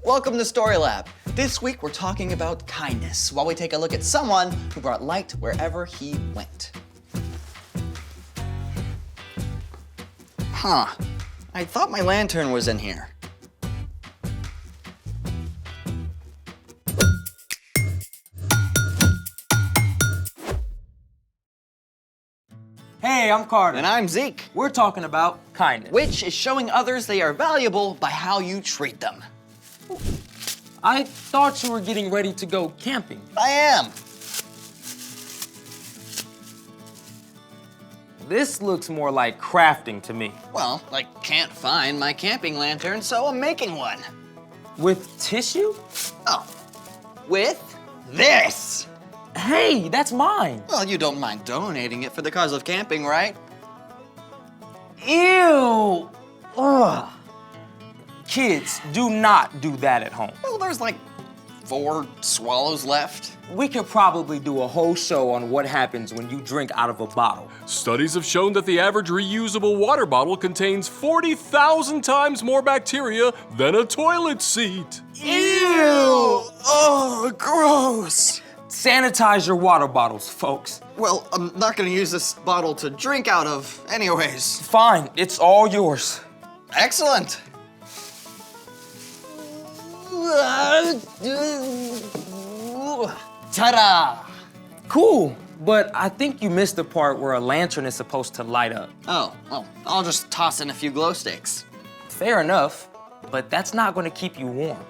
Welcome to Story Lab. This week we're talking about kindness while we take a look at someone who brought light wherever he went. Huh. I thought my lantern was in here. Hey, I'm Carter. And I'm Zeke, We're talking about kindness. which is showing others they are valuable by how you treat them. I thought you were getting ready to go camping. I am. This looks more like crafting to me. Well, I can't find my camping lantern, so I'm making one. With tissue? Oh, with this. Hey, that's mine. Well, you don't mind donating it for the cause of camping, right? Ew. Ugh. Kids, do not do that at home. Well, there's like 4 swallows left. We could probably do a whole show on what happens when you drink out of a bottle. Studies have shown that the average reusable water bottle contains 40,000 times more bacteria than a toilet seat. Ew! Oh, gross. Sanitize your water bottles, folks. Well, I'm not gonna use this bottle to drink out of anyways. Fine, it's all yours. Excellent. Ta-da! Cool, but I think you missed the part where a lantern is supposed to light up. Oh, well, I'll just toss in a few glow sticks. Fair enough, but that's not going to keep you warm.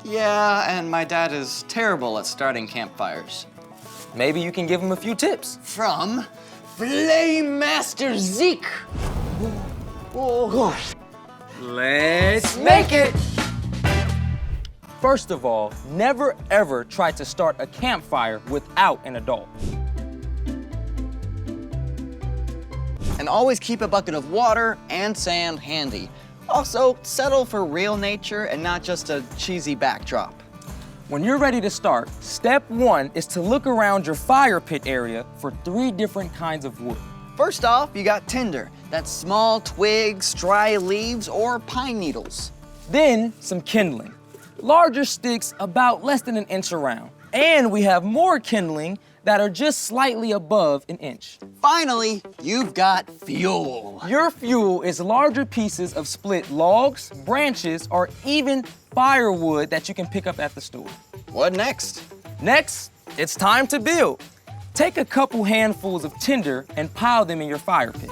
Yeah, and my dad is terrible at starting campfires. Maybe you can give him a few tips. From Flame Master Zeke. Oh. Let's make it! First of all, never ever try to start a campfire without an adult. And always keep a bucket of water and sand handy. Also, settle for real nature and not just a cheesy backdrop. When you're ready to start, step 1 is to look around your fire pit area for 3 different kinds of wood. First off, you got tinder. That's small twigs, dry leaves, or pine needles. Then, some kindling. Larger sticks about less than an inch around. And we have more kindling that are just slightly above an inch. Finally, you've got fuel. Your fuel is larger pieces of split logs, branches, or even firewood that you can pick up at the store. What next? Next, it's time to build. Take a couple handfuls of tinder and pile them in your fire pit.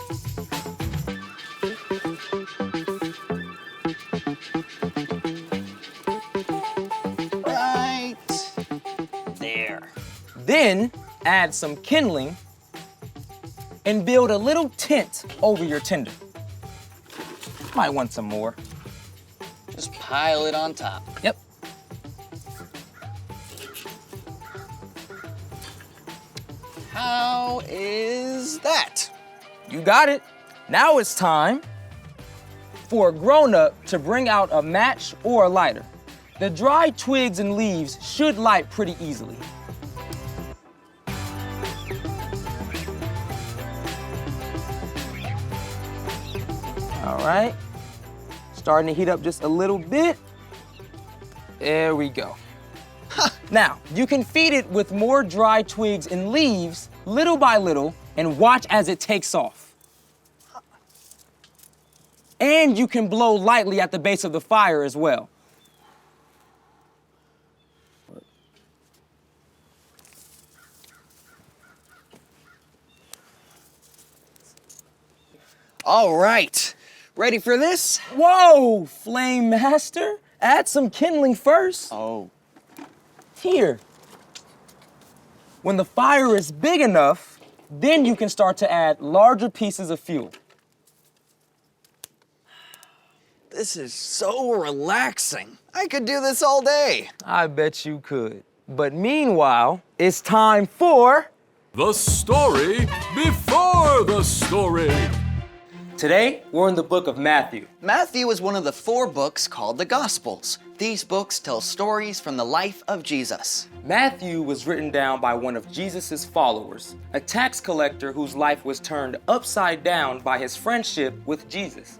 Right there. Then add some kindling and build a little tent over your tinder. Might want some more. Just pile it on top. Yep. How is that? You got it. Now it's time for a grown-up to bring out a match or a lighter. The dry twigs and leaves should light pretty easily. All right. Starting to heat up just a little bit. There we go. Now, you can feed it with more dry twigs and leaves little by little and watch as it takes off. And you can blow lightly at the base of the fire as well. All right. Ready for this? Whoa, Flame Master. Add some kindling first. Oh. Here. When the fire is big enough, then you can start to add larger pieces of fuel. This is so relaxing. I could do this all day. I bet you could. But meanwhile, it's time for... The story before the story. Today, we're in the book of Matthew. Matthew is one of the 4 books called the Gospels. These books tell stories from the life of Jesus. Matthew was written down by one of Jesus' followers, a tax collector whose life was turned upside down by his friendship with Jesus.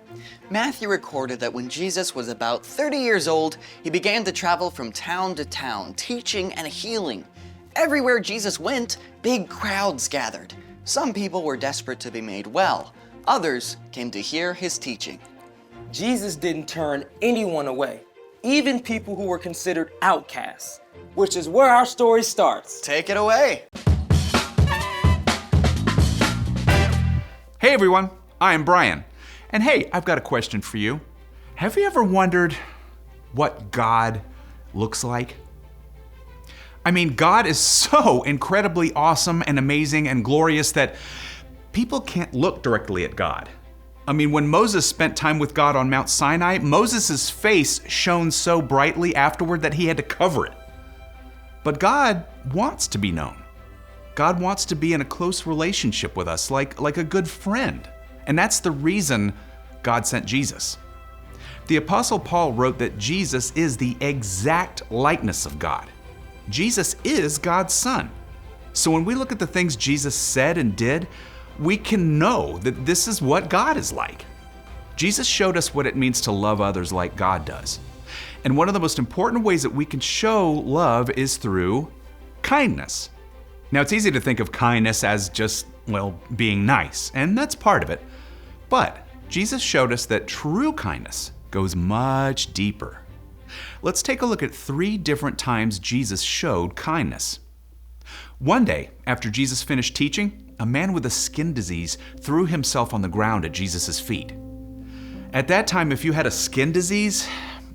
Matthew recorded that when Jesus was about 30 years old, he began to travel from town to town, teaching and healing. Everywhere Jesus went, big crowds gathered. Some people were desperate to be made well. Others came to hear his teaching. Jesus didn't turn anyone away, even people who were considered outcasts, which is where our story starts. Take it away. Hey everyone, I am Brian. And hey, I've got a question for you. Have you ever wondered what God looks like? I mean, God is so incredibly awesome and amazing and glorious that people can't look directly at God. I mean, when Moses spent time with God on Mount Sinai, Moses' face shone so brightly afterward that he had to cover it. But God wants to be known. God wants to be in a close relationship with us, like a good friend. And that's the reason God sent Jesus. The Apostle Paul wrote that Jesus is the exact likeness of God. Jesus is God's Son. So when we look at the things Jesus said and did, we can know that this is what God is like. Jesus showed us what it means to love others like God does. And one of the most important ways that we can show love is through kindness. Now, it's easy to think of kindness as just, well, being nice, and that's part of it. But Jesus showed us that true kindness goes much deeper. Let's take a look at 3 different times Jesus showed kindness. One day, after Jesus finished teaching, a man with a skin disease threw himself on the ground at Jesus' feet. At that time, if you had a skin disease,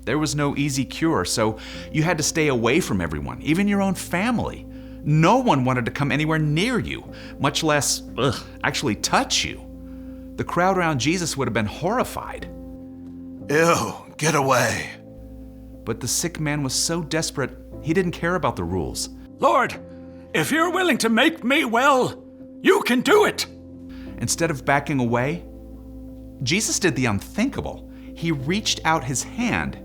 there was no easy cure, so you had to stay away from everyone, even your own family. No one wanted to come anywhere near you, much less, actually touch you. The crowd around Jesus would have been horrified. Ew, get away. But the sick man was so desperate, he didn't care about the rules. Lord, if you're willing to make me well, you can do it. Instead of backing away, Jesus did the unthinkable. He reached out his hand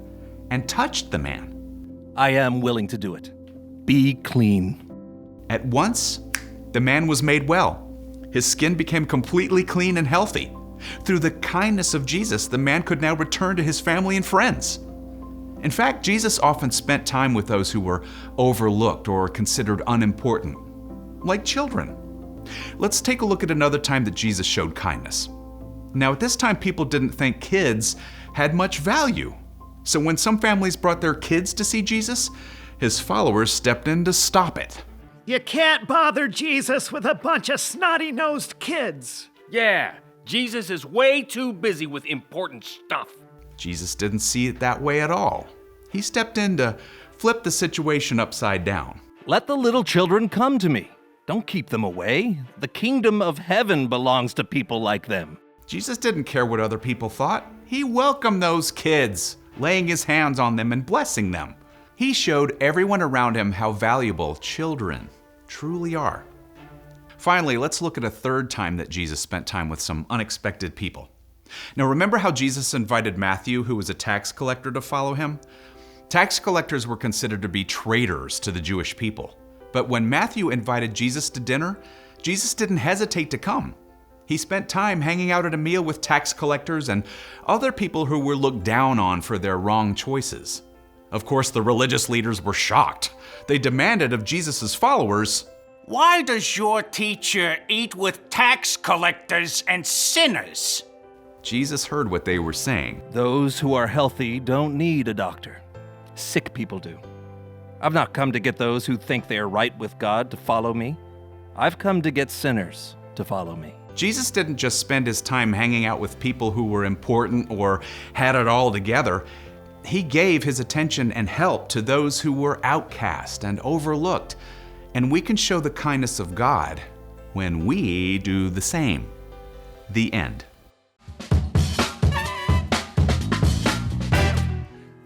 and touched the man. I am willing to do it. Be clean. At once, the man was made well. His skin became completely clean and healthy. Through the kindness of Jesus, the man could now return to his family and friends. In fact, Jesus often spent time with those who were overlooked or considered unimportant, like children. Let's take a look at another time that Jesus showed kindness. Now, at this time, people didn't think kids had much value. So when some families brought their kids to see Jesus, his followers stepped in to stop it. You can't bother Jesus with a bunch of snotty-nosed kids. Yeah, Jesus is way too busy with important stuff. Jesus didn't see it that way at all. He stepped in to flip the situation upside down. Let the little children come to me. Don't keep them away. The kingdom of heaven belongs to people like them. Jesus didn't care what other people thought. He welcomed those kids, laying his hands on them and blessing them. He showed everyone around him how valuable children truly are. Finally, let's look at a third time that Jesus spent time with some unexpected people. Now, remember how Jesus invited Matthew, who was a tax collector, to follow him? Tax collectors were considered to be traitors to the Jewish people. But when Matthew invited Jesus to dinner, Jesus didn't hesitate to come. He spent time hanging out at a meal with tax collectors and other people who were looked down on for their wrong choices. Of course, the religious leaders were shocked. They demanded of Jesus' followers, "Why does your teacher eat with tax collectors and sinners?" Jesus heard what they were saying. Those who are healthy don't need a doctor. Sick people do. I've not come to get those who think they are right with God to follow me. I've come to get sinners to follow me. Jesus didn't just spend his time hanging out with people who were important or had it all together. He gave his attention and help to those who were outcast and overlooked. And we can show the kindness of God when we do the same. The end.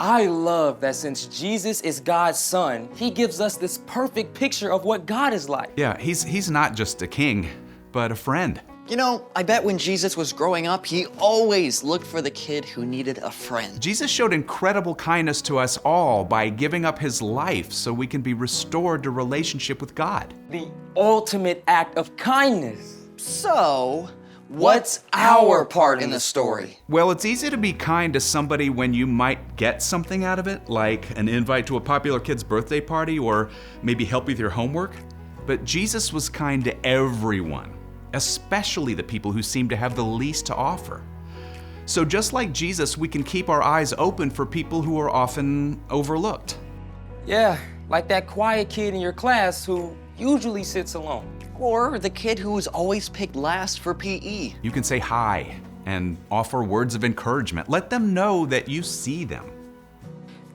I love that since Jesus is God's Son, he gives us this perfect picture of what God is like. Yeah, he's not just a king, but a friend. You know, I bet when Jesus was growing up, he always looked for the kid who needed a friend. Jesus showed incredible kindness to us all by giving up his life so we can be restored to relationship with God. The ultimate act of kindness. So, what's our part in the story? Well, it's easy to be kind to somebody when you might get something out of it, like an invite to a popular kid's birthday party or maybe help with your homework. But Jesus was kind to everyone, especially the people who seem to have the least to offer. So just like Jesus, we can keep our eyes open for people who are often overlooked. Yeah, like that quiet kid in your class who usually sits alone. Or the kid who was always picked last for PE. You can say hi and offer words of encouragement. Let them know that you see them.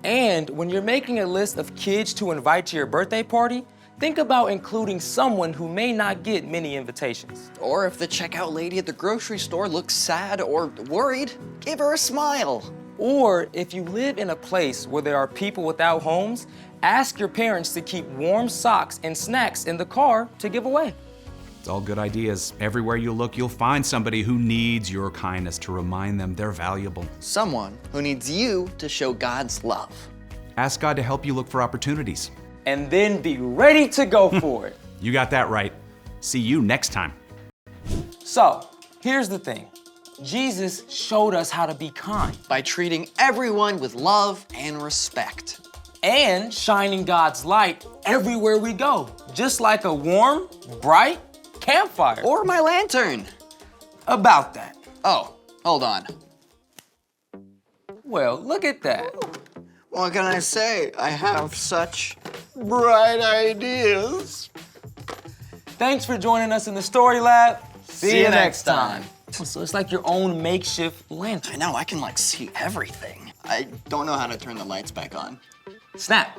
And when you're making a list of kids to invite to your birthday party, think about including someone who may not get many invitations. Or if the checkout lady at the grocery store looks sad or worried, give her a smile. Or if you live in a place where there are people without homes, ask your parents to keep warm socks and snacks in the car to give away. It's all good ideas. Everywhere you look, you'll find somebody who needs your kindness to remind them they're valuable. Someone who needs you to show God's love. Ask God to help you look for opportunities. And then be ready to go for it. You got that right. See you next time. So, here's the thing. Jesus showed us how to be kind By treating everyone with love and respect. and shining God's light everywhere we go, just like a warm, bright campfire. Or my lantern. About that. Oh, hold on. Well, look at that. What can I say? I have such bright ideas. Thanks for joining us in the Story Lab. See you next time. So it's like your own makeshift lantern. I know, I can like see everything. I don't know how to turn the lights back on. Snap.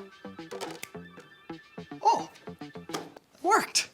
Oh, worked.